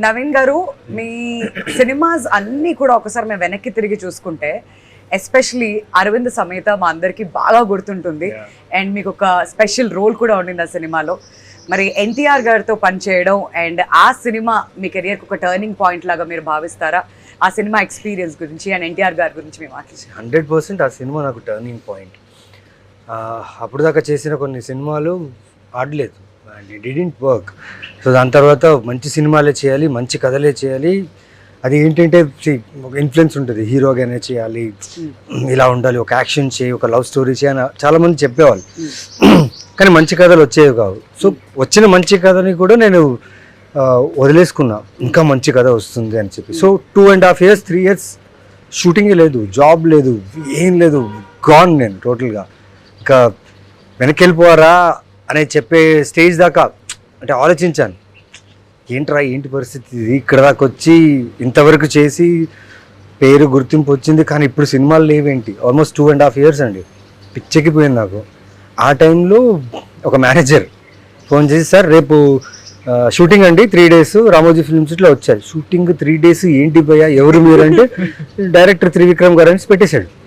నవీన్ గారు, మీ సినిమాస్ అన్నీ కూడా ఒకసారి మేము వెనక్కి తిరిగి చూసుకుంటే ఎస్పెషలీ అరవింద్ సమేత మా అందరికీ బాగా గుర్తుంటుంది. అండ్ మీకు ఒక స్పెషల్ రోల్ కూడా ఉండింది ఆ సినిమాలో. మరి ఎన్టీఆర్ గారితో పనిచేయడం అండ్ ఆ సినిమా మీ కెరియర్కి ఒక టర్నింగ్ పాయింట్ లాగా మీరు భావిస్తారా? ఆ సినిమా ఎక్స్పీరియన్స్ గురించి అండ్ ఎన్టీఆర్ గారి గురించి మేము మాట్లాడారు. 100% ఆ సినిమా నాకు టర్నింగ్ పాయింట్. అప్పుడు దాకా చేసిన కొన్ని సినిమాలు ఆడలేదు and it didn't work. So దాని తర్వాత మంచి సినిమాలే చేయాలి, మంచి కథలే చేయాలి. అది ఏంటంటే ఒక ఇన్ఫ్లుయెన్స్ ఉంటుంది, హీరోగానే చేయాలి, ఇలా ఉండాలి, ఒక యాక్షన్ చేయి, ఒక లవ్ స్టోరీ చేయి అని చాలామంది చెప్పేవాళ్ళు. కానీ మంచి కథలు వచ్చేవి కావు. సో వచ్చిన మంచి కథని కూడా నేను వదిలేసుకున్నా, ఇంకా మంచి కథ వస్తుంది అని చెప్పి. సో 2.5 years 3 years షూటింగే లేదు, జాబ్ లేదు, ఏం లేదు, గాన్ నేను టోటల్గా. ఇంకా వెనక్కి వెళ్ళిపోవారా అని చెప్పే స్టేజ్ దాకా అంటే ఆలోచించాను, ఏంటి పరిస్థితి, ఇక్కడ దాకా వచ్చి ఇంతవరకు చేసి పేరు గుర్తింపు వచ్చింది, కానీ ఇప్పుడు సినిమాలు లేవేంటి. ఆల్మోస్ట్ 2.5 years అండి, పిచ్చెక్కిపోయింది నాకు. ఆ టైంలో ఒక మేనేజర్ ఫోన్ చేసి, సార్ రేపు షూటింగ్ అండి 3 days రామోజీ ఫిల్మ్ సిటీలో వచ్చారు. షూటింగ్ 3 days ఏంటి భయ్యా, ఎవరు మీరు అంటే డైరెక్టర్ త్రివిక్రమ్ గారు అని పెట్టేశాడు.